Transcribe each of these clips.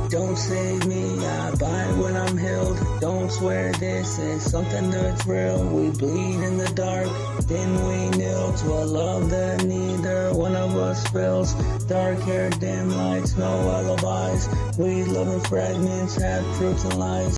Don't save me, I bite when I'm healed. Don't swear this is something that's real. We bleed in the dark, then we kneel to a love that neither one of us feels. Dark hair, dim lights, no alibis. We live in fragments, half truths and lies.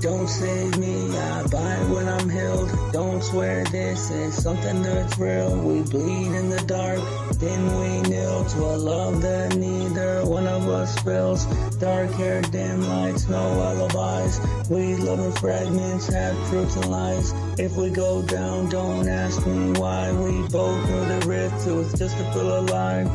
Don't save me, I bite when I'm healed. Don't swear this is something that's real. We bleed in the dark, then we kneel to a love that neither one of us feels. Dark hair, dim lights, no alibis. We live in fragments, half truths and lies. If we go down, don't ask me why. We both know the risk, it was just to feel alive.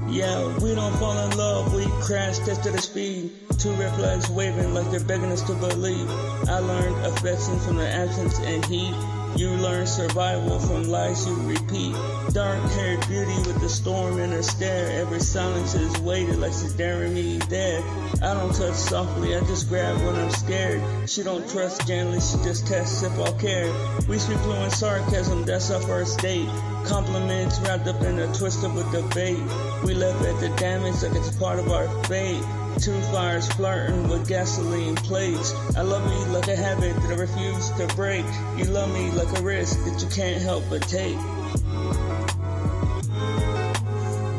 Yeah, we don't fall in love, we crash tested the speed. Two red flags waving like they're begging us to believe. I learned affection from the absence and heat. You learn survival from lies you repeat. Dark-haired beauty with the storm in her stare. Every silence is weighted like she's daring me dead. I don't touch softly, I just grab when I'm scared. She don't trust gently, she just tests if I'll care. We speak fluent sarcasm, that's our first date. Compliments wrapped up in a twist of a debate. We left at the damage like it's part of our fate. Two fires flirting with gasoline plates. I love you like a habit that I refuse to break. You love me like a risk that you can't help but take.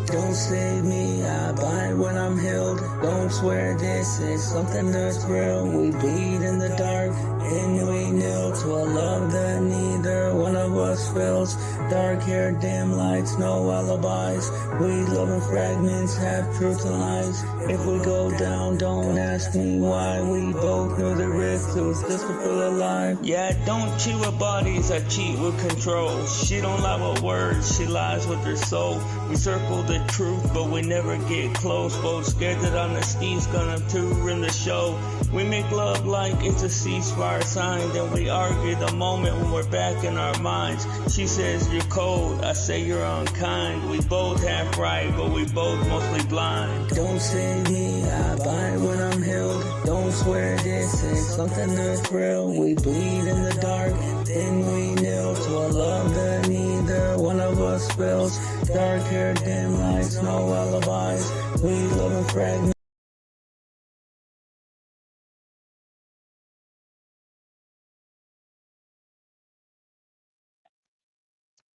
Don't save me, I bite when I'm healed. Don't swear this is something that's real. We bleed in the dark, and we kneel to a love that neither one of us feels. Dark hair, dim lights, no alibis. We live in fragments, half truths and lies. If we go down, don't ask me why. We both know the risk, it was just to feel alive. Yeah, I don't cheat with bodies, I cheat with control. She don't lie with words, she lies with her soul. We circle the truth, but we never get close. Both scared that honesty's gonna ruin the show. We make love like it's a ceasefire sign. Then we argue the moment when we're back in our minds. She says you're cold, I say you're unkind. We both half right, but we both mostly blind. Don't save me, I bite when I'm healed. Don't swear this is something that's real. We bleed in the dark, then we kneel to a love that neither one of us feels. Dark hair, dim lights, no alibis. We live in fragments.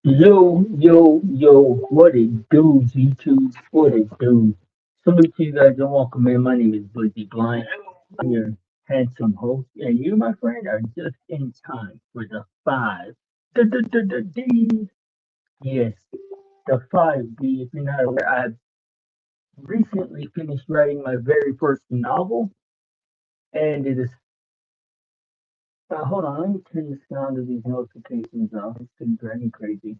Yo, what it do, YouTube? What it do? Salute to you guys and welcome in. My name is Blizzy Blind. I'm your handsome host, and you, my friend, are just in time for the five. D. Yes, the 5D. If you're not aware, I've recently finished writing my very first novel, and it is. Hold on, let me turn the sound of these notifications off. It's been driving me crazy.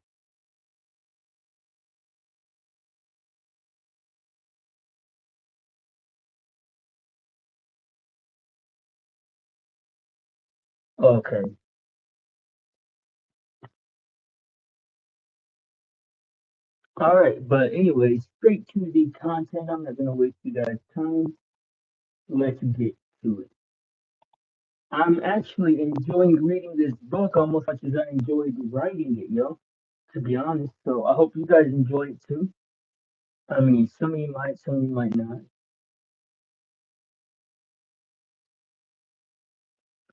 Okay. All right, but anyway, straight to the content. I'm not gonna waste you guys' time. Let's get to it. I'm actually enjoying reading this book almost as much as I enjoyed writing it, yo. To be honest, so I hope you guys enjoy it too. I mean, some of you might, some of you might not.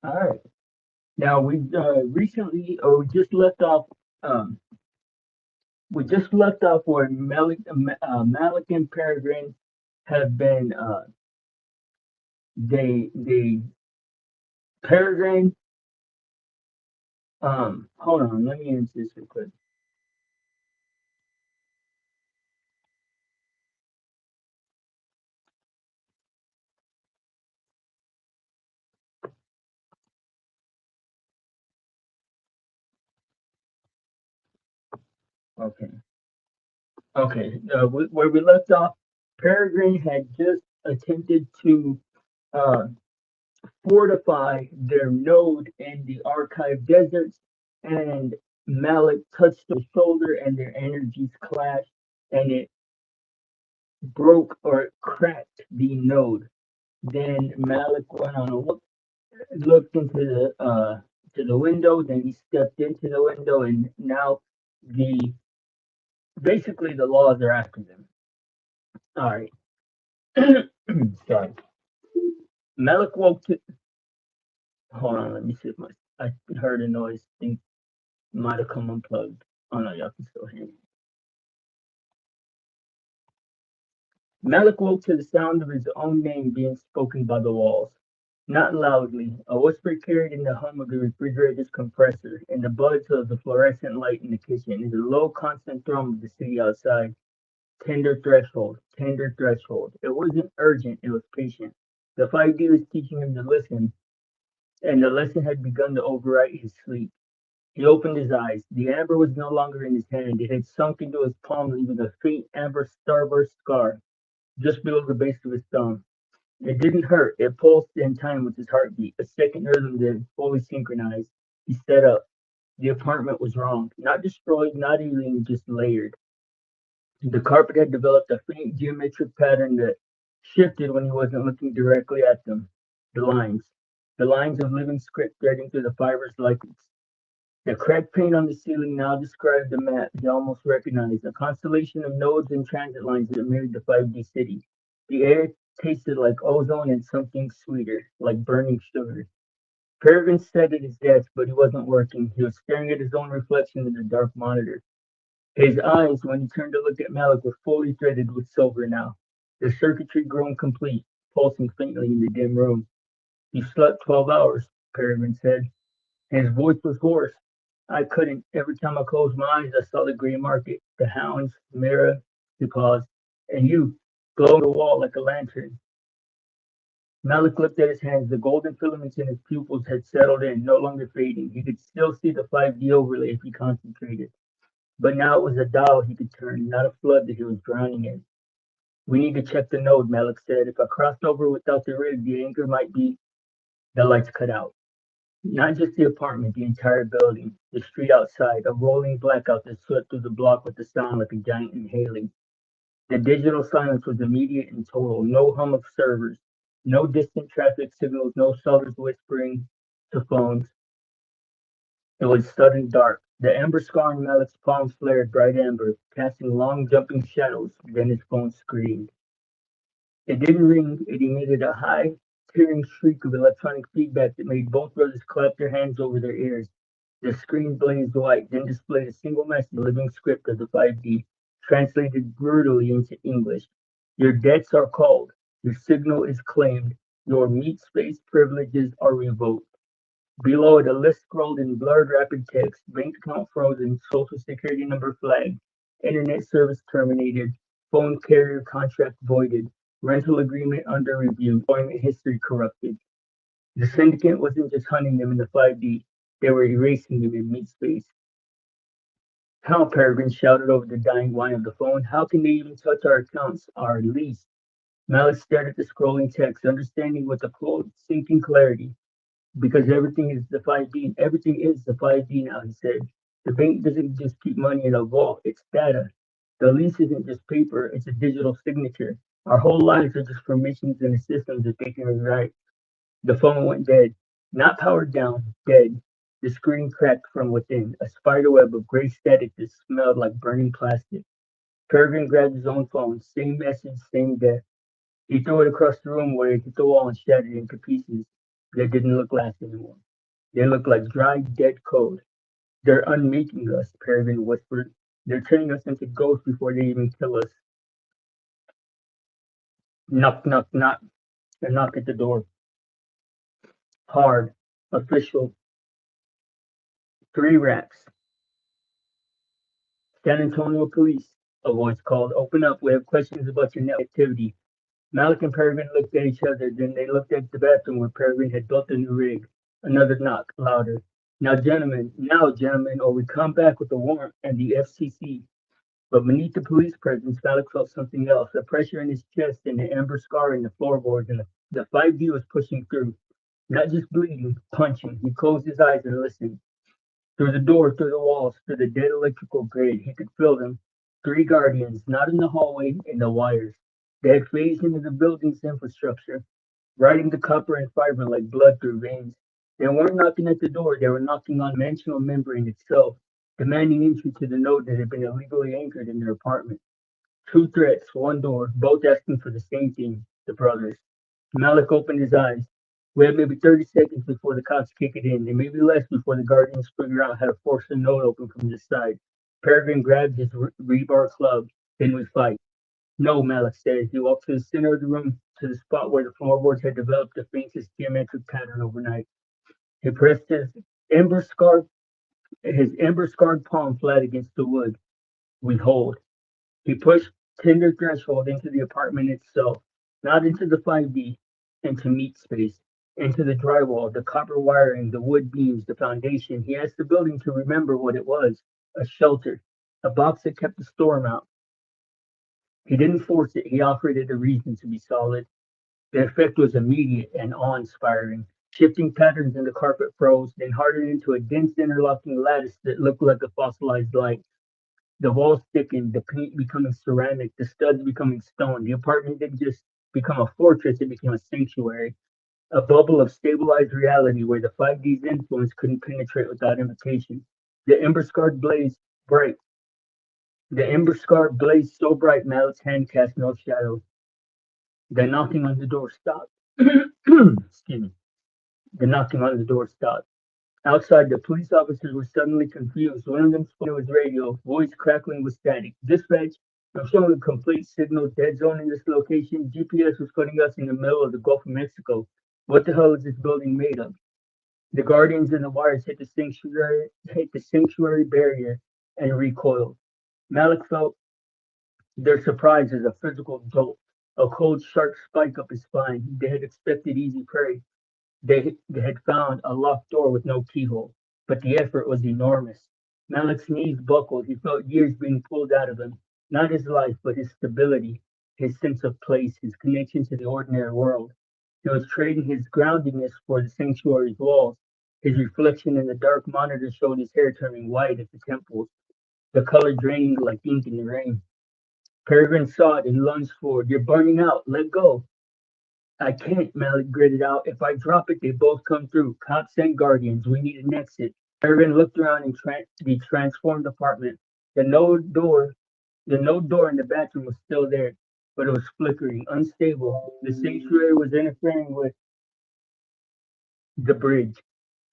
All right. Now we recently, or um, we just left off where Malik and Peregrine have been, they Peregrine. Hold on, let me answer this real quick. Okay. Okay. Where we left off, Peregrine had just attempted to uh, fortify their node in the Archive deserts, and Malik touched the shoulder, and their energies clashed, and it broke or cracked the node. Then Malik went on a look, looked into the to the window. Then he stepped into the window, and now the basically the laws are after them. All right. Sorry. Malik woke to. Hold on, let me see if my. I heard a noise. Think might have come unplugged. Oh no, y'all can still hear me. Malik woke to the sound of his own name being spoken by the walls. Not loudly, a whisper carried in the hum of the refrigerator's compressor and the buzz of the fluorescent light in the kitchen and the low constant thrum of the city outside. Tender threshold, tender threshold. It wasn't urgent, it was patient. The 5D was teaching him to listen, and the lesson had begun to overwrite his sleep. He opened his eyes. The amber was no longer in his hand. It had sunk into his palm, leaving a faint amber starburst scar just below the base of his thumb. It didn't hurt. It pulsed in time with his heartbeat, a second rhythm that fully synchronized. He stood up. The apartment was wrong. Not destroyed, not alien, just layered. The carpet had developed a faint geometric pattern that shifted when he wasn't looking directly at them. The lines. The lines of living script threading through the fibers like the cracked paint on the ceiling now described the map he almost recognized, a constellation of nodes and transit lines that mirrored the 5D city. The air tasted like ozone and something sweeter, like burning sugar. Peregrine sat at his desk, but he wasn't working. He was staring at his own reflection in the dark monitor. His eyes, when he turned to look at Malik, were fully threaded with silver now, the circuitry grown complete, pulsing faintly in the dim room. "You slept 12 hours," Peregrine said. His voice was hoarse. "I couldn't. Every time I closed my eyes, I saw the gray market, the hounds, Mira," he paused, "and you, glowing the wall like a lantern." Malik looked at his hands. The golden filaments in his pupils had settled in, no longer fading. He could still see the 5D overlay if he concentrated. But now it was a dial he could turn, not a flood that he was drowning in. "We need to check the node," Malik said. "If I crossed over without the rig, the anchor might be—" The lights cut out. Not just the apartment, the entire building, the street outside, a rolling blackout that swept through the block with a sound like a giant inhaling. The digital silence was immediate and total. No hum of servers, no distant traffic signals, no sellers whispering to phones. It was sudden dark. The amber scar on Malik's palm flared bright amber, casting long jumping shadows. Then his phone screamed. It didn't ring, it emitted a high, tearing shriek of electronic feedback that made both brothers clap their hands over their ears. The screen blazed white, then displayed a single message, the living script of the 5D, translated brutally into English. "Your debts are called. Your signal is claimed. Your meat space privileges are revoked." Below it, a list scrolled in blurred rapid text. Bank account frozen, social security number flagged, internet service terminated, phone carrier contract voided, rental agreement under review, employment history corrupted. The syndicate wasn't just hunting them in the 5D, they were erasing them in meat space. "How?" Peregrine shouted over the dying whine of the phone. "How can they even touch our accounts, our lease?" Malice stared at the scrolling text, understanding with a cold, sinking clarity. "Because everything is the 5D. Everything is the 5D now," he said. "The bank doesn't just keep money in a vault, it's data. The lease isn't just paper, it's a digital signature. Our whole lives are just permissions in a system that they can rewrite." The phone went dead. Not powered down, dead. The screen cracked from within, a spiderweb of gray static that smelled like burning plastic. Peregrine grabbed his own phone. Same message, same death. He threw it across the room where it hit the wall and shattered into pieces. They didn't look glass anymore. They looked like dry, dead code. "They're unmaking us," Peregrine whispered. "They're turning us into ghosts before they even kill us." Knock, knock, knock. A knock at the door. Hard. Official. 3 racks. "San Antonio Police," a voice called. "Open up. We have questions about your net activity." Malik and Peregrine looked at each other. Then they looked at the bathroom where Peregrine had built a new rig. Another knock, louder. Now, gentlemen, or we come back with the warrant and the FCC." But beneath the police presence, Malik felt something else, a pressure in his chest and the amber scar in the floorboards, and the 5D was pushing through. Not just bleeding, punching. He closed his eyes and listened. Through the door, through the walls, through the dead electrical grid, he could feel them. 3 guardians, not in the hallway, in the wires. They had phased into the building's infrastructure, riding the copper and fiber like blood through veins. They weren't knocking at the door, they were knocking on the dimensional membrane itself, demanding entry to the node that had been illegally anchored in their apartment. Two threats, one door, both asking for the same thing, the brothers. Malik opened his eyes. We have maybe 30 seconds before the cops kick it in, and maybe less before the Guardians figure out how to force the note open from the side. Peregrine grabbed his rebar club. Then we fight. No, Malik said. He walked to the center of the room, to the spot where the floorboards had developed the faintest geometric pattern overnight. He pressed his ember-scarred palm flat against the wood. We hold. He pushed Tinder threshold into the apartment itself, not into the 5D, into meat space, into the drywall, the copper wiring, the wood beams, the foundation. He asked the building to remember what it was, a shelter, a box that kept the storm out. He didn't force it, he offered it a reason to be solid. The effect was immediate and awe-inspiring. Shifting patterns in the carpet froze, then hardened into a dense interlocking lattice that looked like a fossilized light. The walls thickened, the paint becoming ceramic, the studs becoming stone. The apartment didn't just become a fortress, it became a sanctuary, a bubble of stabilized reality where the 5D's influence couldn't penetrate without invitation. The ember scarred blaze bright. The ember scarred blazed so bright Malik's hand cast no shadow. The knocking on the door stopped. Excuse me. The knocking on the door stopped. Outside, the police officers were suddenly confused. One of them spoke to his radio, voice crackling with static. Dispatch, I'm showing a complete signal dead zone in this location. GPS was putting us in the middle of the Gulf of Mexico. What the hell is this building made of? The guardians and the wires hit the sanctuary barrier and recoiled. Malik felt their surprise as a physical jolt, a cold, sharp spike up his spine. They had expected easy prey. They had found a locked door with no keyhole, but the effort was enormous. Malik's knees buckled. He felt years being pulled out of him. Not his life, but his stability, his sense of place, his connection to the ordinary world. He was trading his groundedness for the sanctuary's walls. His reflection in the dark monitor showed his hair turning white at the temples, the color draining like ink in the rain. Peregrine saw it and lunged forward. You're burning out. Let go. I can't, Malik gritted out. If I drop it, they both come through. Cops and guardians. We need an exit. Peregrine looked around in the transformed apartment. The no door, the no door in the bathroom was still there, but it was flickering, unstable. The sanctuary was interfering with the bridge.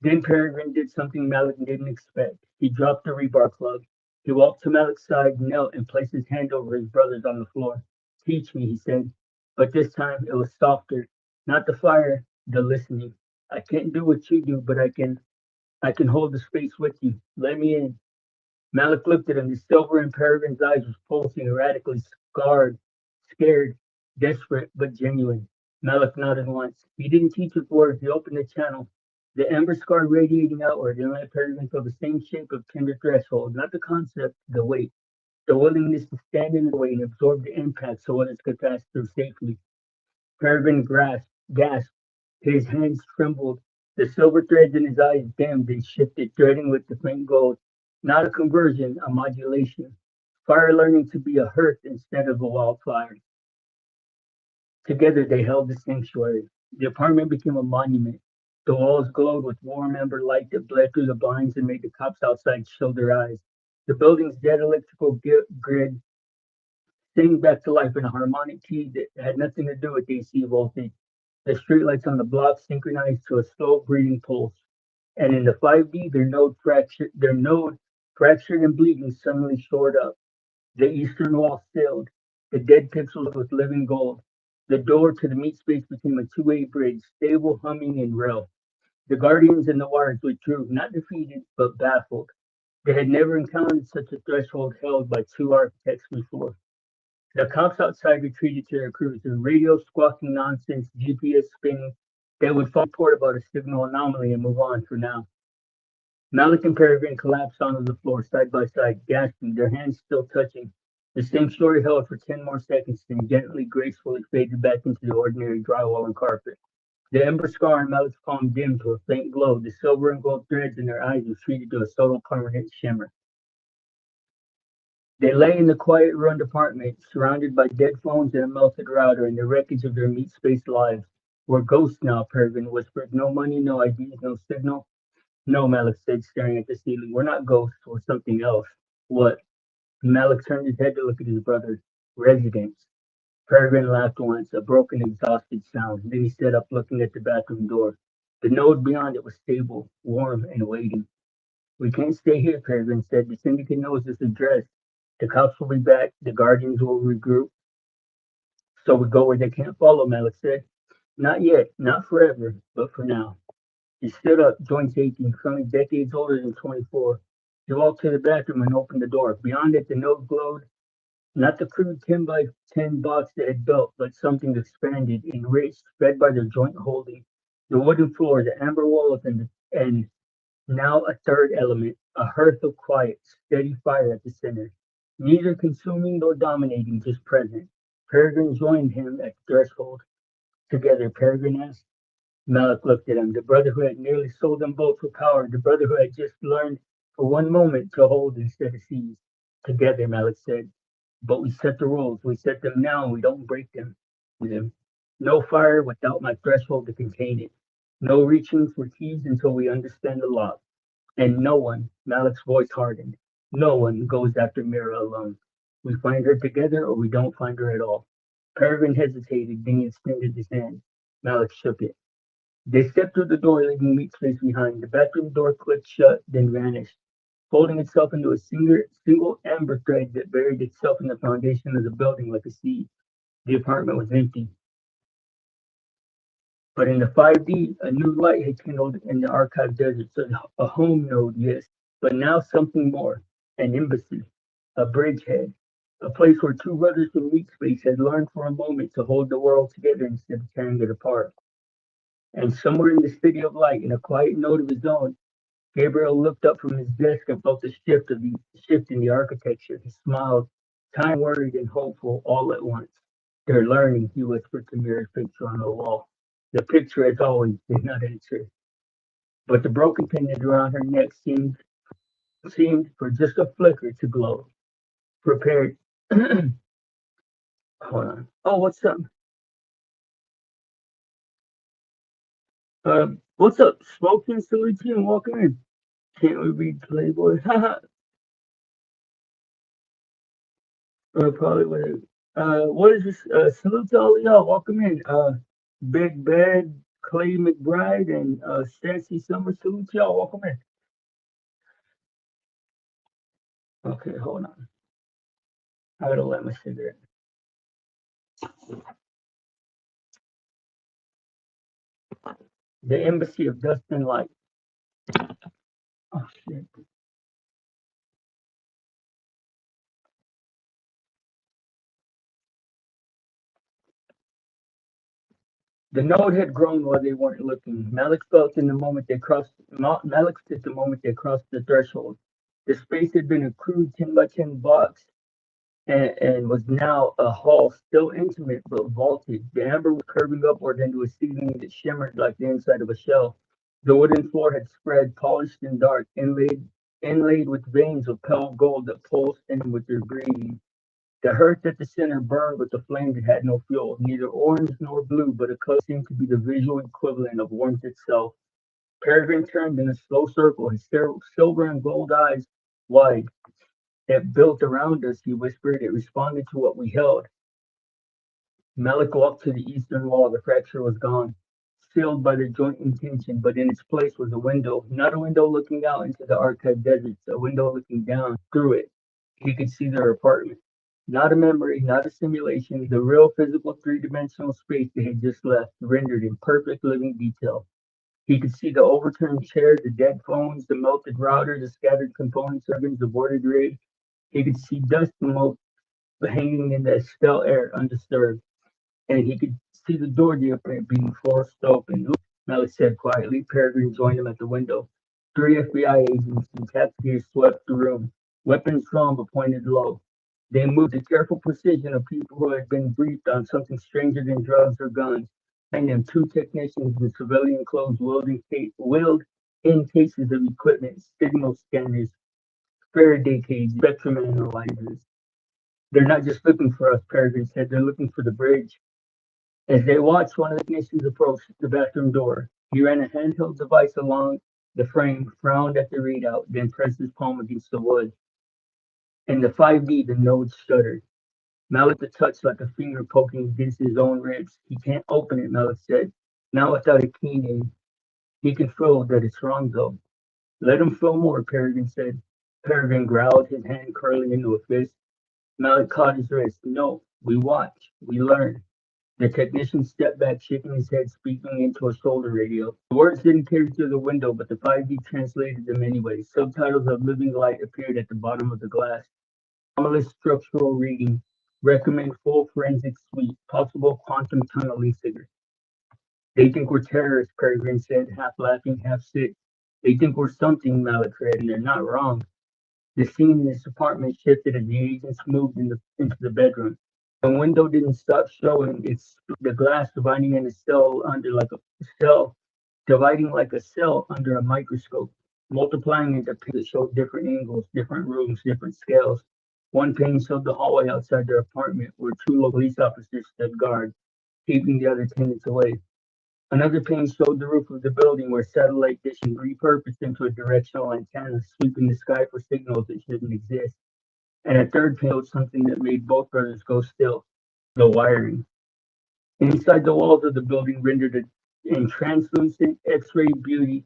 Then Peregrine did something Malik didn't expect. He dropped the rebar club. He walked to Malik's side, knelt, and placed his hand over his brother's on the floor. Teach me, he said. But this time it was softer. Not the fire, the listening. I can't do what you do, but I can hold the space with you. Let me in. Malik looked at him. The silver in Peregrine's eyes was pulsing erratically, scarred, scared, desperate, but genuine. Malik nodded once. He didn't teach with words. He opened the channel. The ember scar radiating outward and let Peregrine feel the same shape of tender threshold, not the concept, the weight. The willingness to stand in the way and absorb the impact so others could pass through safely. Peregrine gasped. His hands trembled. The silver threads in his eyes dimmed and shifted, threading with the faint gold. Not a conversion, a modulation. Fire learning to be a hearth instead of a wildfire. Together they held the sanctuary. The apartment became a monument. The walls glowed with warm ember light that bled through the blinds and made the cops outside chill their eyes. The building's dead electrical grid sang back to life in a harmonic key that had nothing to do with AC voltage. The streetlights on the block synchronized to a slow breathing pulse. And in the 5D, their node fractured and bleeding suddenly shored up. The eastern wall filled, the dead pixels with living gold. The door to the meat space became a two-way bridge, stable, humming, and real. The guardians and the wires withdrew, not defeated, but baffled. They had never encountered such a threshold held by two architects before. The cops outside retreated to their crews, their radio squawking nonsense, GPS spinning. They would fall report about a signal anomaly and move on for now. Malik and Peregrine collapsed onto the floor side by side, gasping, their hands still touching. The same story held for 10 more seconds, then gently, gracefully faded back into the ordinary drywall and carpet. The ember scar on Malik's palm dimmed to a faint glow. The silver and gold threads in their eyes retreated to a subtle, permanent shimmer. They lay in the quiet, ruined apartment, surrounded by dead phones and a melted router and the wreckage of their meat space lives. We're ghosts now, Peregrine whispered. No money, no IDs, no signal. No, Malik said, staring at the ceiling. We're not ghosts. We're something else. What? Malik turned his head to look at his brother. Residents. Peregrine laughed once, a broken, exhausted sound. Then he stood up, looking at the bathroom door. The node beyond it was stable, warm, and waiting. We can't stay here, Peregrine said. The syndicate knows this address. The cops will be back. The guardians will regroup. So we go where they can't follow, Malik said. Not yet, not forever, but for now. He stood up, joints aching, feeling decades older than 24. He walked to the bathroom and opened the door. Beyond it, the node glowed, not the crude 10 by 10 box they had built, but something expanded, enriched, fed by their joint holding. The wooden floor, the amber walls, and now a third element, a hearth of quiet, steady fire at the center. Neither consuming nor dominating, just present. Peregrine joined him at the threshold. Together, Peregrine asked. Malik looked at him. The Brotherhood had nearly sold them both for power. The Brotherhood had just learned for one moment to hold instead of seize. Together, Malik said. But we set the rules. We set them now and we don't break them. No fire without my threshold to contain it. No reaching for keys until we understand the lock. And no one, Malik's voice hardened, no one goes after Mira alone. We find her together or we don't find her at all. Peregrine hesitated, then he extended his hand. Malik shook it. They stepped through the door, leaving meat space behind. The bathroom door clicked shut, then vanished, folding itself into a single amber thread that buried itself in the foundation of the building like a seed. The apartment was empty. But in the 5D, a new light had kindled in the archive desert. So a home node, yes, but now something more. An embassy, a bridgehead, a place where two brothers from Meat Space had learned for a moment to hold the world together instead of tearing it apart. And somewhere in the city of light, in a quiet note of his own, Gabriel looked up from his desk and felt the shift in the architecture. He smiled, time worried and hopeful all at once. They're learning, he whispered to Mira's picture on the wall. The picture, as always, did not answer, but the broken pendant around her neck seemed for just a flicker to glow. Prepared. Hold on. Oh, what's up? What's up? Smoking, saluting, and walking in. Can't we read Playboy? Probably what. What is this? Salute to all of y'all. Welcome in. Big Bad, Clay McBride, and Sassy Summer. Salute to y'all. Welcome in. Okay, hold on. I gotta light my cigarette. The Embassy of Dust and Light. Oh shit. The node had grown while they weren't looking. Malik felt in the moment they crossed. Malik felt the moment they crossed the threshold. The space had been a crude 10 by 10 box and was now a hall, still intimate but vaulted. The amber was curving upward into a ceiling that shimmered like the inside of a shell. The wooden floor had spread, polished and dark, inlaid with veins of pale gold that pulsed in with their breathing. The hearth at the center burned with a flame that had no fuel, neither orange nor blue, but a color seemed to be the visual equivalent of warmth itself. Peregrine turned in a slow circle, his silver and gold eyes wide. It built around us, he whispered. It responded to what we held. Malik walked to the eastern wall. The fracture was gone, sealed by the joint intention, but in its place was a window, not a window looking out into the archive deserts, a window looking down through it. He could see their apartment. Not a memory, not a simulation, the real physical three-dimensional space they had just left, rendered in perfect living detail. He could see the overturned chair, the dead phones, the melted router, the scattered components of his aborted rig. He could see dust and smoke hanging in the still air undisturbed, and he could see the door being forced open. Malik said quietly. Peregrine joined him at the window. Three FBI agents and taxpayers swept the room, weapons drawn but pointed low. They moved with careful precision of people who had been briefed on something stranger than drugs or guns. Behind them, two technicians in civilian clothes wheeled in cases of equipment, signal scanners, Faraday cages, spectrum analyzers. They're not just looking for us, Peregrine said. They're looking for the bridge. As they watched, one of the technicians approach the bathroom door. He ran a handheld device along the frame, frowned at the readout, then pressed his palm against the wood. In the 5D, the node shuddered. Malik the touch like a finger poking against his own ribs. He can't open it, Malik said. Not without a keen aim. He can feel that it's wrong though. Let him feel more, Peregrine said. Peregrine growled, his hand curling into a fist. Malik caught his wrist. No, we watch. We learn. The technician stepped back, shaking his head, speaking into a shoulder radio. The words didn't carry through the window, but the 5D translated them anyway. Subtitles of living light appeared at the bottom of the glass. Anomalous structural reading. Recommend full forensic suite. Possible quantum tunneling signal. They think we're terrorists, Peregrine said, half laughing, half sick. They think we're something, Malik read, and they're not wrong. The scene in his apartment shifted as the agents moved into the bedroom. The window didn't stop showing. It's the glass dividing in a cell under like a cell, dividing like a cell under a microscope, multiplying into panes that showed different angles, different rooms, different scales. One pane showed the hallway outside their apartment where two local police officers stood guard, keeping the other tenants away. Another pane showed the roof of the building where satellite dishing repurposed into a directional antenna sweeping the sky for signals that shouldn't exist. And a third pane showed something that made both brothers go still, the wiring. Inside the walls of the building rendered it in translucent X-ray beauty.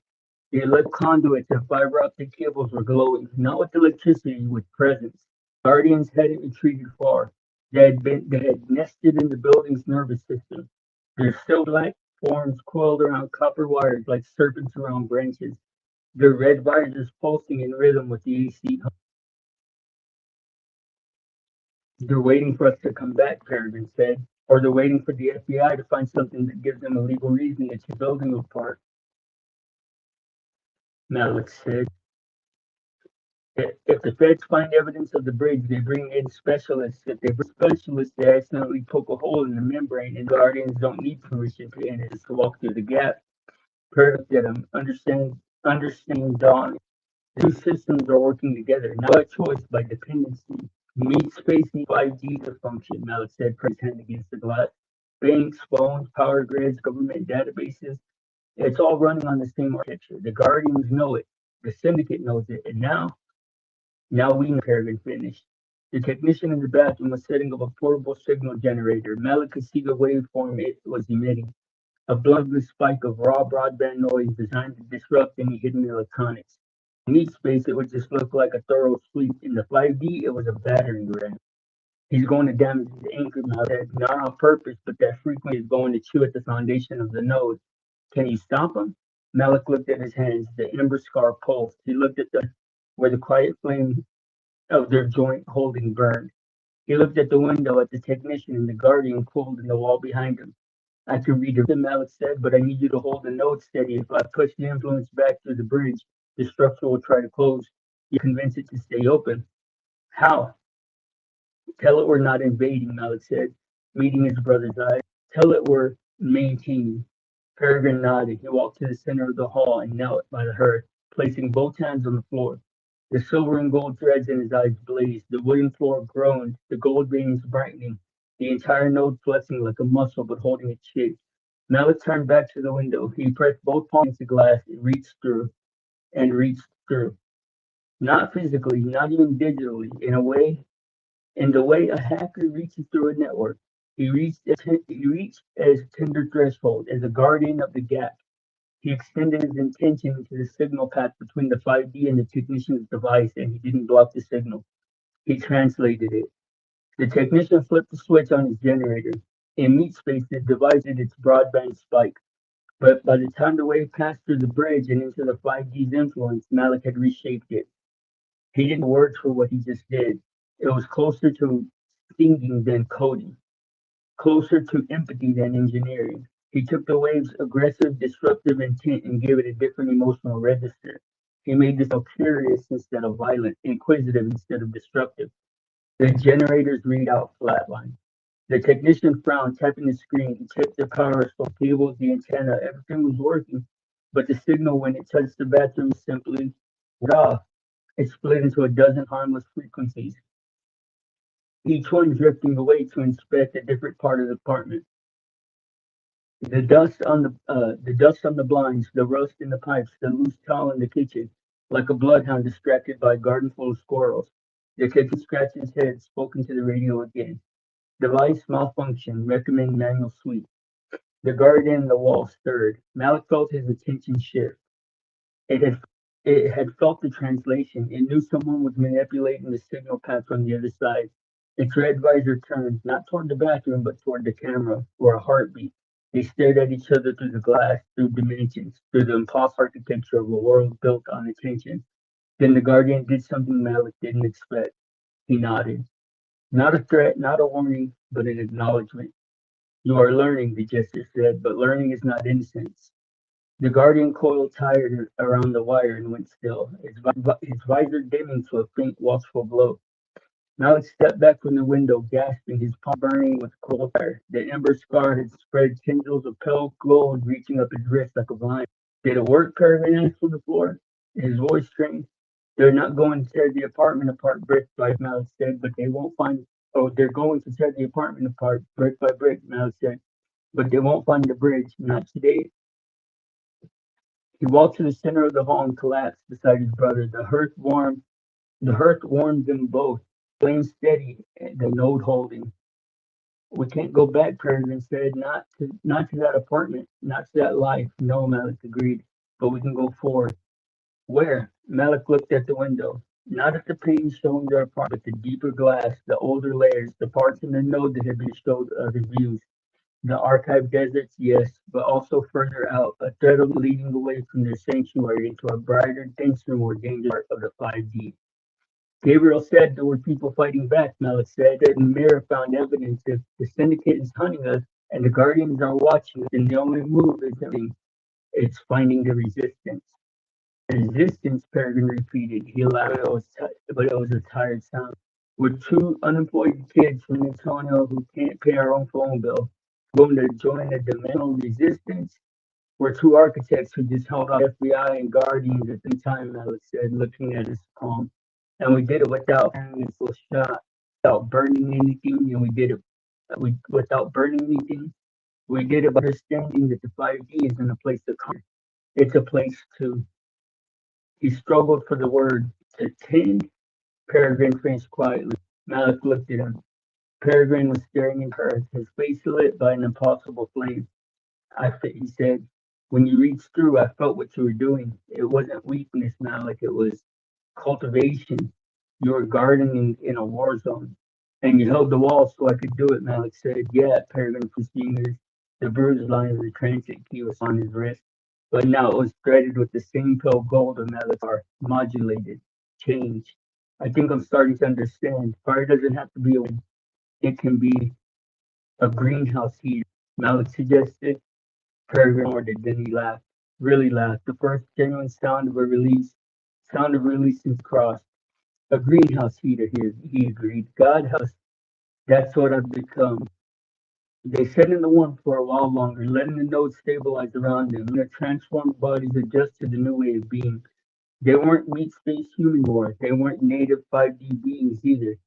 The electric conduits and fiber optic cables were glowing, not with electricity, with presence. Guardians hadn't retreated far. They had nested in the building's nervous system. Their still black forms coiled around copper wires like serpents around branches, their red visors pulsing in rhythm with the AC. They're waiting for us to come back, Peregrine said. Or they're waiting for the FBI to find something that gives them a legal reason to tear the building apart, Malik said. If the feds find evidence of the bridge, they bring in specialists. If they bring specialists, they accidentally poke a hole in the membrane, and guardians don't need permission to enter to walk through the gap. Perfect at them. Understand, Dawn. The two systems are working together, not by choice, by dependency. Meat space needs 5G to function, Malik said, pressing his hand against the glass. Banks, phones, power grids, government databases. It's all running on the same architecture. The Guardians know it. The Syndicate knows it. And now we know, Peregrine finished. The technician in the bathroom was setting up a portable signal generator. Malik could see the waveform it was emitting. A bloodless spike of raw broadband noise designed to disrupt any hidden electronics. In each space, it would just look like a thorough sweep. In the 5D, it was a battering ram. He's going to damage the anchor now. That not on purpose, but that frequency is going to chew at the foundation of the node. Can he stop him? Malik looked at his hands. The ember scar pulsed. He looked at where the quiet flame of their joint holding burned. He looked at the window, at the technician, and the guardian coiled in the wall behind him. I can read it, Malik said, but I need you to hold the node steady. If I push the influence back through the bridge, the structure will try to close. You convince it to stay open. How? Tell it we're not invading, Malik said, meeting his brother's eyes. Tell it we're maintaining. Peregrine nodded. He walked to the center of the hall and knelt by the hearth, placing both hands on the floor. The silver and gold threads in his eyes blazed. The wooden floor groaned, the gold veins brightening, the entire node flexing like a muscle but holding its shape. Malik turned back to the window. He pressed both palms against the glass and reached through. Not physically, not even digitally, in the way a hacker reaches through a network. He reached as tender threshold, as a guardian of the gap. He extended his intention to the signal path between the 5D and the technician's device, and he didn't block the signal. He translated it. The technician flipped the switch on his generator. In meat space, the device did its broadband spike. But by the time the wave passed through the bridge and into the 5D's influence, Malik had reshaped it. He didn't words for what he just did. It was closer to thinking than coding, closer to empathy than engineering. He took the wave's aggressive, disruptive intent and gave it a different emotional register. He made this curious instead of violent, inquisitive instead of destructive. The generator's readout flatlined. The technician frowned, tapping the screen. He checked the power source, cables, the antenna. Everything was working, but the signal when it touched the bathroom simply went off. It split into a dozen harmless frequencies, each one drifting away to inspect a different part of the apartment. The dust on the blinds, the rust in the pipes, the loose towel in the kitchen, like a bloodhound distracted by a garden full of squirrels. The kitchen scratched his head, spoke into the radio again. Device malfunction. Recommend manual sweep. The guardian in the wall stirred. Malik felt his attention shift. It had it had felt the translation. It knew someone was manipulating the signal path on the other side. Its red visor turned, not toward the bathroom, but toward the camera, or a heartbeat. They stared at each other through the glass, through dimensions, through the impossible architecture of a world built on attention. Then the Guardian did something Malik didn't expect. He nodded. Not a threat, not a warning, but an acknowledgement. You are learning, the gesture said, but learning is not innocence. The Guardian coiled tighter around the wire and went still, his visor dimming to a faint, watchful glow. Malik stepped back from the window, gasping, his palm burning with cold fire. The ember scar had spread tendrils of pale gold reaching up his wrist like a vine. Did it work? Peregrine asked from the floor, his voice strained. They're not going to tear the apartment apart brick by brick, Malik said, but they won't find. Oh, they're going to tear the apartment apart brick by brick, Malik said, but they won't find the bridge, not today. He walked to the center of the hall and collapsed beside his brother. The hearth warmed them both, flame steady, the node holding. We can't go back, Peregrine said. Not to that apartment, not to that life. No, Malik agreed. But we can go forward. Where? Malik looked at the window. Not at the panes showing their apartment, but the deeper glass, the older layers, the parts in the node that had been showed other views. The archive deserts, yes, but also further out, a thread of leading away from their sanctuary into a brighter, denser, more dangerous part of the 5D. Gabriel said there were people fighting back, Malik said. The mirror found evidence if the syndicate is hunting us and the guardians are watching us, then the only move is it's finding the resistance. Resistance, Peregrine repeated. He laughed, but it was a tired sound. We're two unemployed kids from Antonio who can't pay our own phone bill. Going to join a dimensional resistance? We're two architects who just held off FBI and Guardians at the time, Alex said, looking at his palm. And we did it without having a full shot, without burning anything, and we did it without burning anything. We did it by understanding that the 5D isn't a place to come. It's a place to. He struggled for the word to tend. Peregrine finished quietly. Malik looked at him. Peregrine was staring at her, his face lit by an impossible flame. He said, when you reached through, I felt what you were doing. It wasn't weakness, Malik. It was cultivation. You were gardening in a war zone. And you held the wall so I could do it, Malik said. Yeah, Peregrine for fingers. The bruised line of the transit key was on his wrist. But now it was threaded with the same pale gold of Malik's modulated, changed. I think I'm starting to understand. Fire doesn't have to be a it can be a greenhouse heater. Malik suggested. Peregrine ordered, then he laughed. Really laughed. The first genuine sound of release since cross. A greenhouse heater, he agreed. God help us. That's what I've become. They sat in the warmth for a while longer, letting the nodes stabilize around them, and their transformed bodies adjust to the new way of being. They weren't meat space human more. They weren't native 5D beings either.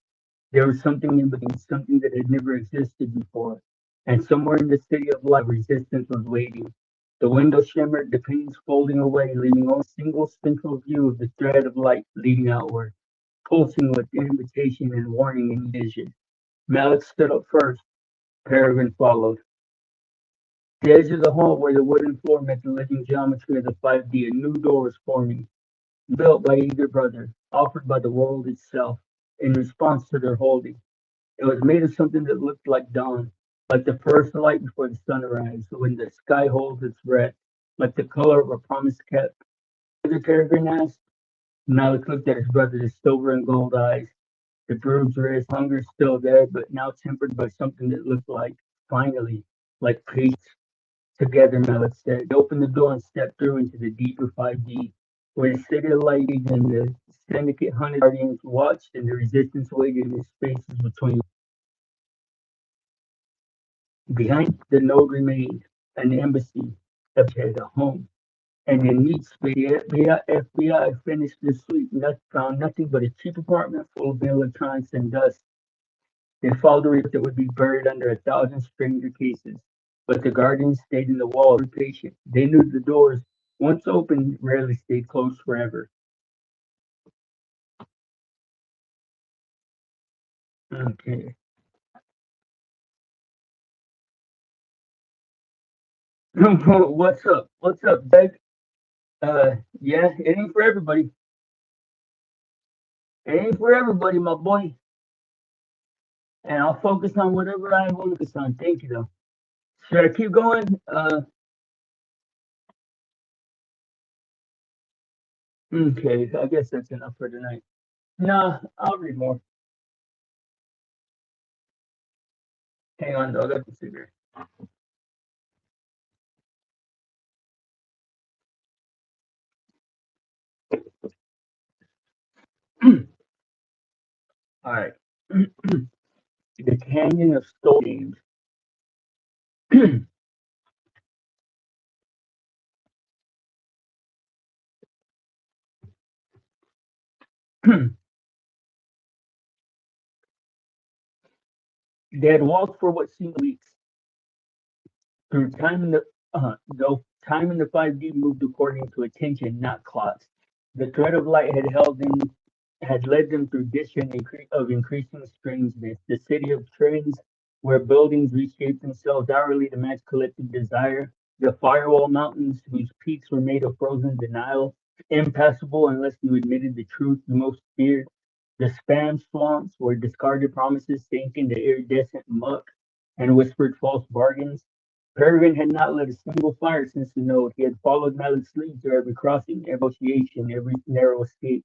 There was something in between, something that had never existed before. And somewhere in the city of light, resistance was waiting. The window shimmered, the panes folding away, leaving only a single central view of the thread of light leading outward, pulsing with invitation and warning and vision. Malik stood up first. Peregrine followed. The edge of the hall where the wooden floor met the living geometry of the 5D, a new door was forming, built by either brother, offered by the world itself, in response to their holding. It was made of something that looked like dawn, like the first light before the sun arrives, when the sky holds its breath, like the color of a promise kept. The Peregrine asked. Malik looked at his brother's silver and gold eyes. The bruised wrist, hunger still there, but now tempered by something that looked like, finally, like peace. Together, Malik said. They opened the door and stepped through into the deeper 5D, where the city lighted and the syndicate hunted guardians watched and the resistance waited in the spaces between. Behind the node remained an embassy, a home. And in each space, the FBI finished the sweep, found nothing but a cheap apartment full of electronics and dust. They followed a report that would be buried under 1,000 stranger cases. But the guardians stayed in the walls, were patient. They knew the doors, once opened, rarely stayed closed forever. Okay. What's up? What's up, Doug? Yeah, it ain't for everybody. It ain't for everybody, my boy. And I'll focus on whatever I want to focus on. Thank you, though. Should I keep going? Okay, I guess that's enough for tonight. Nah, I'll read more. Hang on, though. I got the cigarette. All right. The Canyon of Stolen Names. They had walked for what seemed weeks through time in the though time in the 5D moved according to attention, not clocks. The thread of light had led them through of increasing strangeness, the city of trends where buildings reshaped themselves hourly to match collective desire, the firewall mountains whose peaks were made of frozen denial, impassable unless you admitted the truth you most feared, the spam swamps where discarded promises sank into iridescent muck and whispered false bargains. Peregrine had not lit a single fire since the note. He had followed Malik's lead through every crossing, every negotiation, every narrow escape.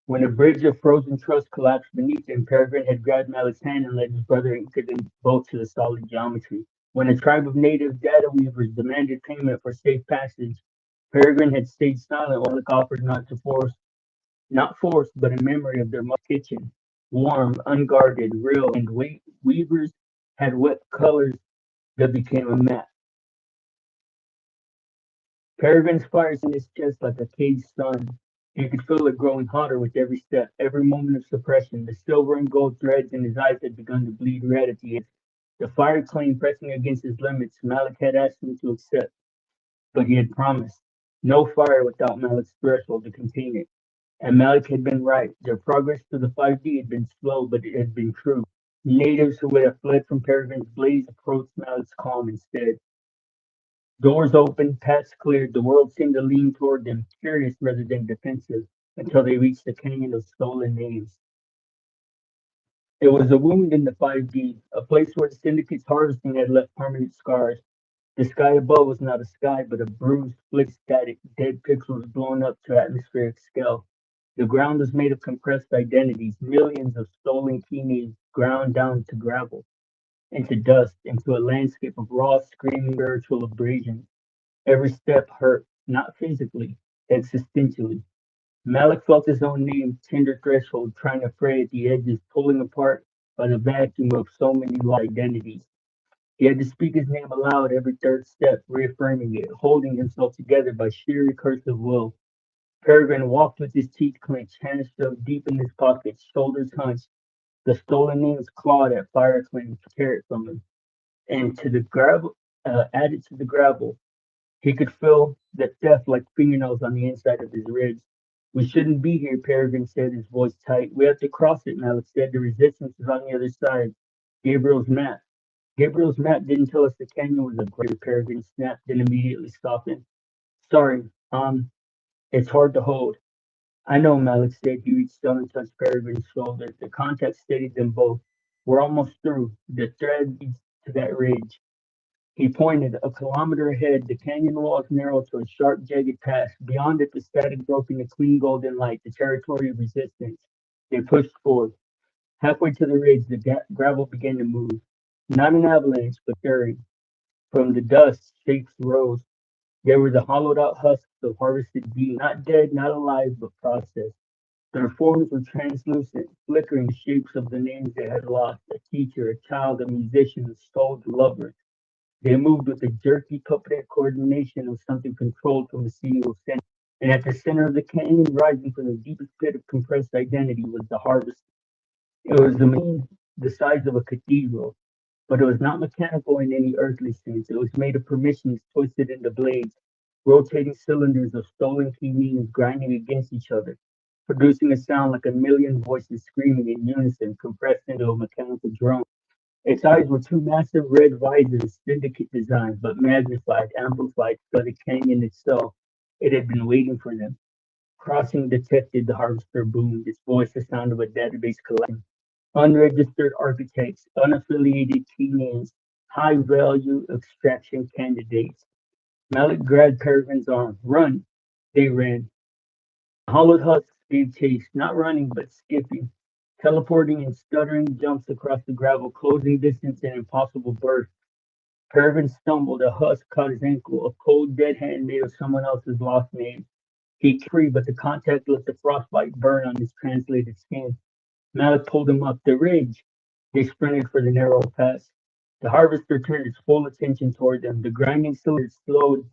When a bridge of frozen trust collapsed beneath him, Peregrine had grabbed Malik's hand and led his brother and them both to the solid geometry. When a tribe of native data weavers demanded payment for safe passage, Peregrine had stayed silent while Malik offered not force, but a memory of their mother's kitchen. Warm, unguarded, real, and weavers had wet colors that became a map. Peregrine's fire in his chest like a caged sun. He could feel it growing hotter with every step, every moment of suppression. The silver and gold threads in his eyes had begun to bleed red at the edge. The fire claim pressing against his limits, Malik had asked him to accept, but he had promised. No fire without Malik's threshold to contain it. And Malik had been right. Their progress to the 5D had been slow, but it had been true. Natives who would have fled from Peregrine's blaze approached Malik's calm instead. Doors opened, paths cleared, the world seemed to lean toward them, curious rather than defensive, until they reached the canyon of stolen names. It was a wound in the 5D, a place where the syndicate's harvesting had left permanent scars. The sky above was not a sky, but a bruised, flicked static, dead pixels blown up to atmospheric scale. The ground was made of compressed identities, millions of stolen key names ground down to gravel, into dust, into a landscape of raw, screaming spiritual abrasion. Every step hurt, not physically, existentially. Malik felt his own name, tender threshold, trying to fray at the edges, pulling apart by the vacuum of so many lost identities. He had to speak his name aloud every third step, reaffirming it, holding himself together by sheer recursive will. Peregrine walked with his teeth clenched, hands shoved deep in his pockets, shoulders hunched. The stolen names clawed at fire flames to tear it from him. And to the gravel, added to the gravel, he could feel the theft like fingernails on the inside of his ribs. We shouldn't be here, Peregrine said, his voice tight. We have to cross it, Malik said. The resistance is on the other side. Gabriel's map. Gabriel's map didn't tell us the canyon was a great Peregrine snapped, then immediately softened. Sorry, it's hard to hold. I know, Malik said. He reached down and touched Peregrine's shoulder. The contact steadied them both. We're almost through. The thread leads to that ridge. He pointed. A kilometer ahead, the canyon walls narrowed to a sharp, jagged pass. Beyond it, the static broke into clean golden light, the territory of resistance. They pushed forward. Halfway to the ridge, the gravel began to move. Not an avalanche, but stirring. From the dust, shapes rose. They were the hollowed out husks of harvested beans, not dead, not alive, but processed. Their forms were translucent, flickering shapes of the names they had lost, a teacher, a child, a musician, a souled lover. They moved with the jerky puppet coordination of something controlled from a single center. And at the center of the canyon, rising from the deepest pit of compressed identity, was the harvest. It was a machine the size of a cathedral, but it was not mechanical in any earthly sense. It was made of permissions twisted into blades, rotating cylinders of stolen key meanings grinding against each other, producing a sound like a million voices screaming in unison, compressed into a mechanical drone. Its eyes were two massive red visors, syndicate design, but magnified, amplified, so the canyon itself. It had been waiting for them. Crossing detected, the harvester boomed, its voice the sound of a database collecting unregistered architects, unaffiliated key names, high value extraction candidates. Malik grabbed Peregrine's arm. Run! They ran. Hollowed husks gave chase, not running but skipping, teleporting in stuttering jumps across the gravel, closing distance in impossible bursts. Peregrine stumbled, a husk caught his ankle, a cold dead hand made of someone else's lost name. He kicked free, but the contact left a frostbite burn on his translated skin. Malik pulled him up the ridge. They sprinted for the narrow pass. The harvester turned its full attention toward them. The grinding cylinder slowed,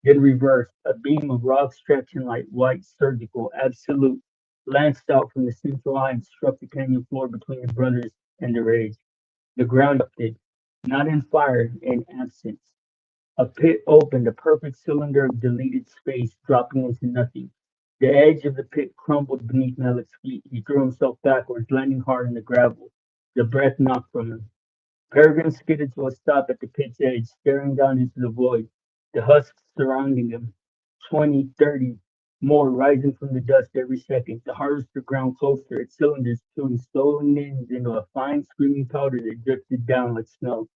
then reversed. A beam of raw extraction light, white, surgical, absolute, lanced out from the central eye and struck the canyon floor between the brothers and the ridge. The ground erupted, not in fire, in absence. A pit opened, a perfect cylinder of deleted space, dropping into nothing. The edge of the pit crumbled beneath Malik's feet. He threw himself backwards, landing hard on the gravel. The breath knocked from him. Peregrine skidded to a stop at the pit's edge, staring down into the void. The husks surrounding him, 20, 30 more rising from the dust every second. The harvester ground closer, its cylinders chewing slowly names into a fine screaming powder that drifted down like snow.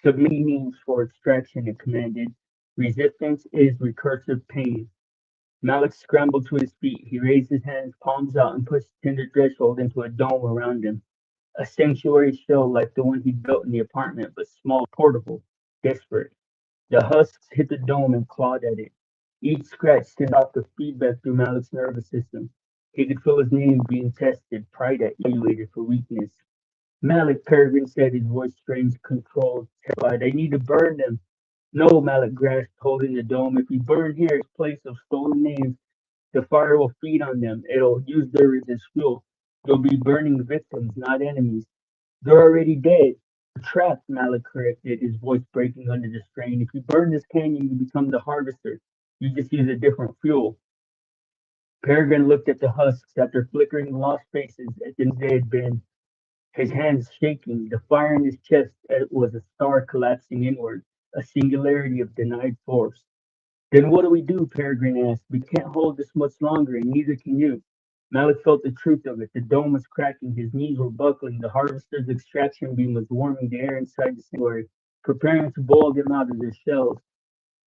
Submitting names for extraction, it commanded. Resistance is recursive pain. Malik scrambled to his feet. He raised his hands, palms out, and pushed the tender threshold into a dome around him. A sanctuary shell like the one he'd built in the apartment, but small, portable, desperate. The husks hit the dome and clawed at it. Each scratch sent off the feedback through Malik's nervous system. He could feel his name being tested, pride evaluated for weakness. Malik, Peregrine said, his voice strange, controlled, terrified. I need to burn them. No, Malik grasped, holding the dome. If we burn here, its place of stolen names, the fire will feed on them. It'll use theirs as fuel. They'll be burning victims, not enemies. They're already dead. Trapped, Malik corrected, his voice breaking under the strain. If you burn this canyon, you become the harvester. You just use a different fuel. Peregrine looked at the husks, at their flickering, lost faces, as if they had been, his hands shaking. The fire in his chest was a star collapsing inward, a singularity of denied force. Then what do we do? Peregrine asked. We can't hold this much longer, and neither can you. Malik felt the truth of it. The dome was cracking, his knees were buckling, the harvester's extraction beam was warming the air inside the sanctuary, preparing to boil them out of their shells.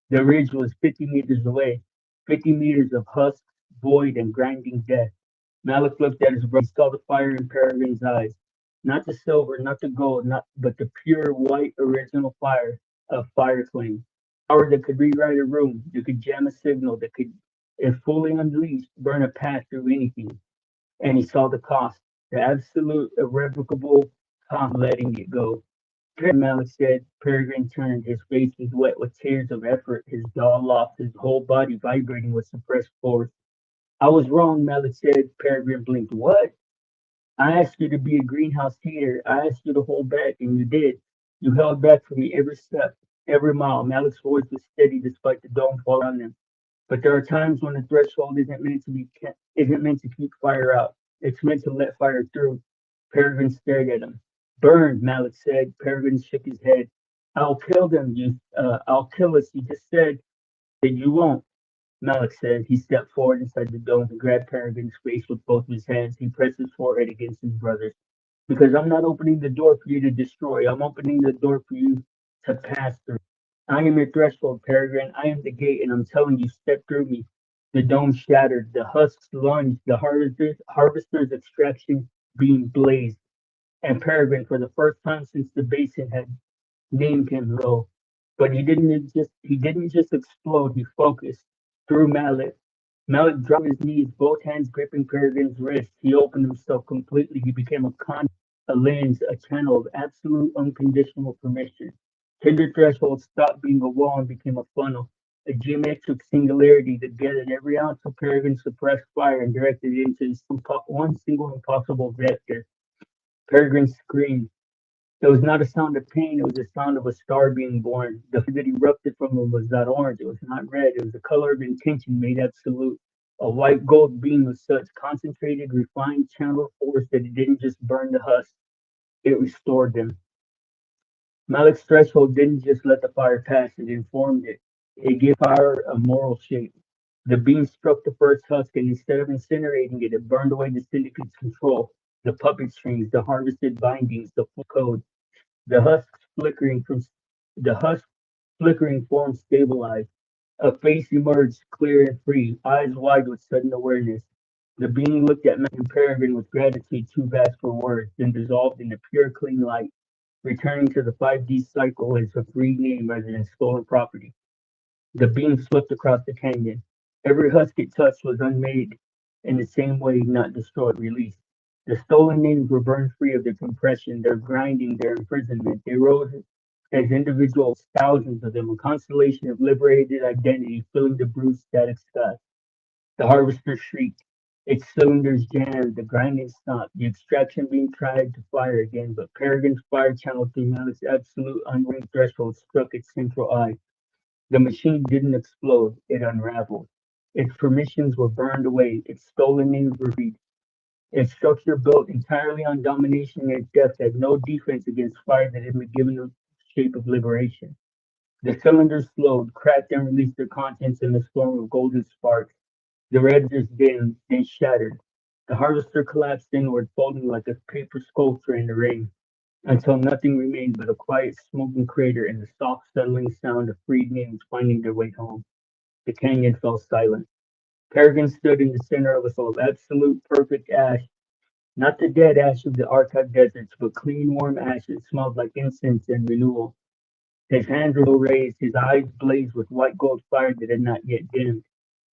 The ridge was 50 meters away, 50 meters of husk, void, and grinding death. Malik looked at his brother, saw the fire in Peregrine's eyes. Not the silver, not the gold, not but the pure white original fire of fire flame. Power that could rewrite a room, that could jam a signal, that could, if fully unleashed, burn a path through anything. And he saw the cost, the absolute irrevocable cost of letting it go. Malik said. Peregrine turned. His face was wet with tears of effort, his jaw locked, his whole body vibrating with suppressed force. I was wrong, Malik said. Peregrine blinked. What? I asked you to be a greenhouse heater. I asked you to hold back, and you did. You held back for me every step, every mile. Malik's voice was steady despite the dome fall on him. But there are times when the threshold isn't meant to keep fire out. It's meant to let fire through. Peregrine stared at him. Burn, Malik said. Peregrine shook his head. I'll kill them. I'll kill us. You just said that you won't. Malik said. He stepped forward inside the dome and grabbed Peregrine's face with both of his hands. He pressed his forehead against his brother's. Because I'm not opening the door for you to destroy. I'm opening the door for you to pass through. I am your threshold, Peregrine. I am the gate, and I'm telling you, step through me. The dome shattered. The husks lunged. The harvester's extraction beam blazed. And Peregrine, for the first time since the basin had named him low. But he didn't just explode, he focused. Through Malik. Malik dropped his knees, both hands gripping Peregrine's wrist. He opened himself completely. He became a conduit, a lens, a channel of absolute unconditional permission. Tender threshold stopped being a wall and became a funnel, a geometric singularity that gathered every ounce of Peregrine's suppressed fire and directed it into one single impossible vector. Peregrine screamed. It was not a sound of pain, it was the sound of a star being born. The fire that erupted from him was not orange, it was not red, it was the color of intention made absolute. A white gold beam of such concentrated, refined channel force that it didn't just burn the husk. It restored them. Malik's threshold didn't just let the fire pass, it informed it. It gave fire a moral shape. The beam struck the first husk, and instead of incinerating it, it burned away the syndicate's control, the puppet strings, the harvested bindings, the full code. The husk's flickering from the husk flickering form stabilized. A face emerged, clear and free, eyes wide with sudden awareness. The being looked at Mac and Peregrine with gratitude too vast for words, then dissolved into pure, clean light, returning to the 5D cycle as a free name rather than stolen property. The beam swept across the canyon. Every husk it touched was unmade in the same way, not destroyed, released. The stolen names were burned free of their compression, their grinding, their imprisonment. They rose as individuals, thousands of them, a constellation of liberated identity filling the bruised static sky. The harvester shrieked. Its cylinders jammed, the grinding stopped. The extraction beam tried to fire again, but Peregrine's fire channel through Malik's absolute unringed threshold struck its central eye. The machine didn't explode, it unraveled. Its permissions were burned away, its stolen names were read. Its structure built entirely on domination and death had no defense against fire that had been given the shape of liberation. The cylinders slowed, cracked, and released their contents in a storm of golden sparks. The resistors dimmed, then shattered. The harvester collapsed inward, folding like a paper sculpture in the rain, until nothing remained but a quiet, smoking crater and the soft, settling sound of freed names finding their way home. The canyon fell silent. Peregrine stood in the center of a soul of absolute, perfect ash, not the dead ash of the archived deserts, but clean, warm ash that smelled like incense and renewal. His hands were raised, his eyes blazed with white gold fire that had not yet dimmed.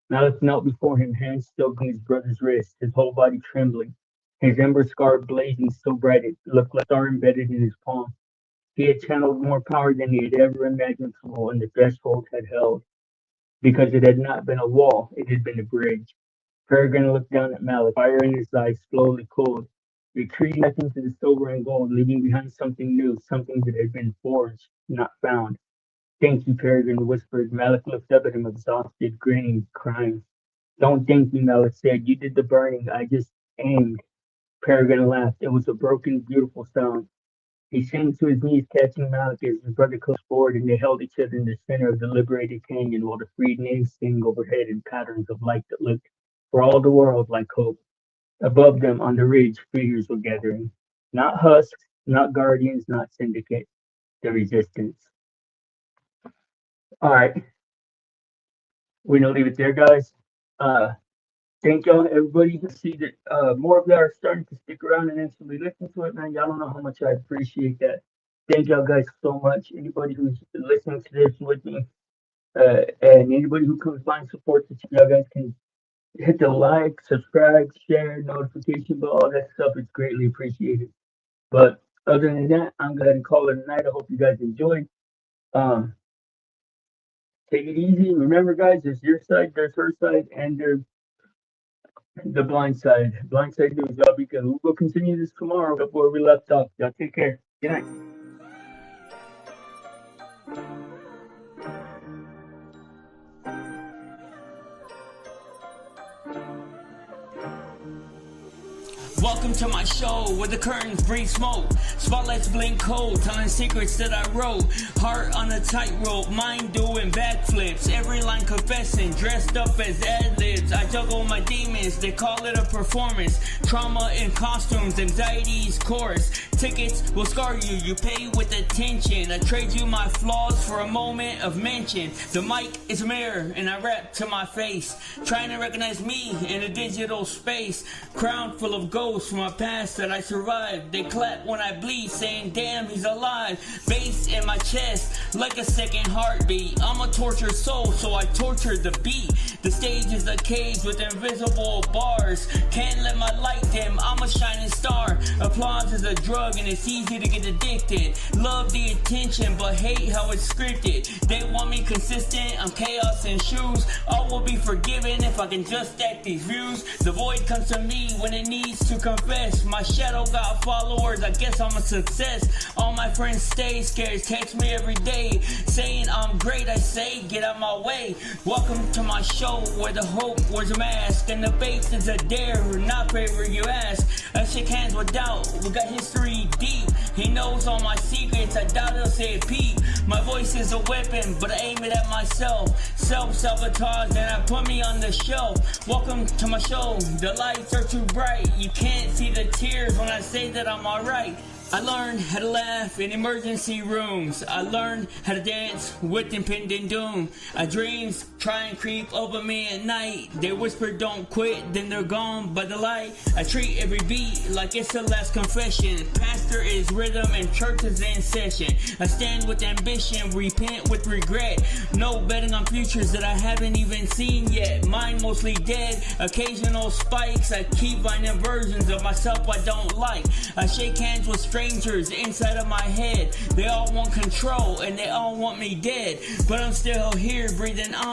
Malik knelt before him, hands still on his brother's wrist, his whole body trembling, his ember scar blazing so bright it looked like a star embedded in his palm. He had channeled more power than he had ever imagined to hold, and the threshold had held. Because it had not been a wall, it had been a bridge. Peregrine looked down at Malik, fire in his eyes slowly cooled, retreating back into the silver and gold, leaving behind something new, something that had been forged, not found. Thank you, Peregrine whispered. Malik looked up at him, exhausted, grinning, crying. Don't thank me, Malik said. You did the burning. I just aimed. Peregrine laughed. It was a broken, beautiful sound. He sank to his knees, catching Malik as his brother closed forward, and they held each other in the center of the liberated canyon while the freed names sang overhead in patterns of light that looked, for all the world, like hope. Above them, on the ridge, figures were gathering. Not husks, not guardians, not syndicate. The resistance. All right, we're gonna leave it there, guys. Thank y'all, everybody. You see that more of y'all are starting to stick around and actually listen to it, man. Y'all don't know how much I appreciate that. Thank y'all guys so much. Anybody who's listening to this with me, and anybody who could find support, y'all guys can hit the like, subscribe, share, notification bell, all that stuff. It's greatly appreciated. But other than that, I'm going to call it a night. I hope you guys enjoyed. Take it easy. Remember, guys, there's your side, there's her side, and there's the blind side. Blind side news, y'all, because we'll continue this tomorrow before we left off. Y'all take care. Good night. Welcome to my show where the curtains breathe smoke, spotlights blink cold, telling secrets that I wrote. Heart on a tightrope, mind doing backflips, every line confessing, dressed up as ad-libs. I juggle my demons, they call it a performance. Trauma in costumes, anxiety's chorus. Tickets will scar you, you pay with attention. I trade you my flaws for a moment of mention. The mic is a mirror and I rap to my face, trying to recognize me in a digital space. Crown full of ghosts from my past that I survived. They clap when I bleed, saying damn, he's alive. Bass in my chest like a second heartbeat. I'm a tortured soul, so I torture the beat. The stage is a cage with invisible bars. Can't let my light dim, I'm a shining star. Applause is a drug and it's easy to get addicted. Love the attention but hate how it's scripted. They want me consistent, I'm chaos in shoes. All will be forgiven if I can just stack these views. The void comes to me when it needs to confess. My shadow got followers, I guess I'm a success. All my friends stay scared, text me every day saying I'm great. I say get out my way. Welcome to my show where the hope wears a mask and the faith is a dare, not favor you ask. I shake hands with doubt, we got history deep. He knows all my secrets, I doubt he'll say Pete. My voice is a weapon, but I aim it at myself. Self-sabotage, and I put me on the shelf. Welcome to my show, the lights are too bright. You can't see the tears when I say that I'm alright. I learned how to laugh in emergency rooms. I learned how to dance with impending doom. Dreams try and creep over me at night. They whisper don't quit, then they're gone by the light. I treat every beat like it's the last confession. Pastor is rhythm and church is in session. I stand with ambition, repent with regret. No betting on futures that I haven't even seen yet. Mine mostly dead, occasional spikes. I keep finding versions of myself I don't like. I shake hands with strangers inside of my head. They all want control and they all want me dead, but I'm still here breathing on.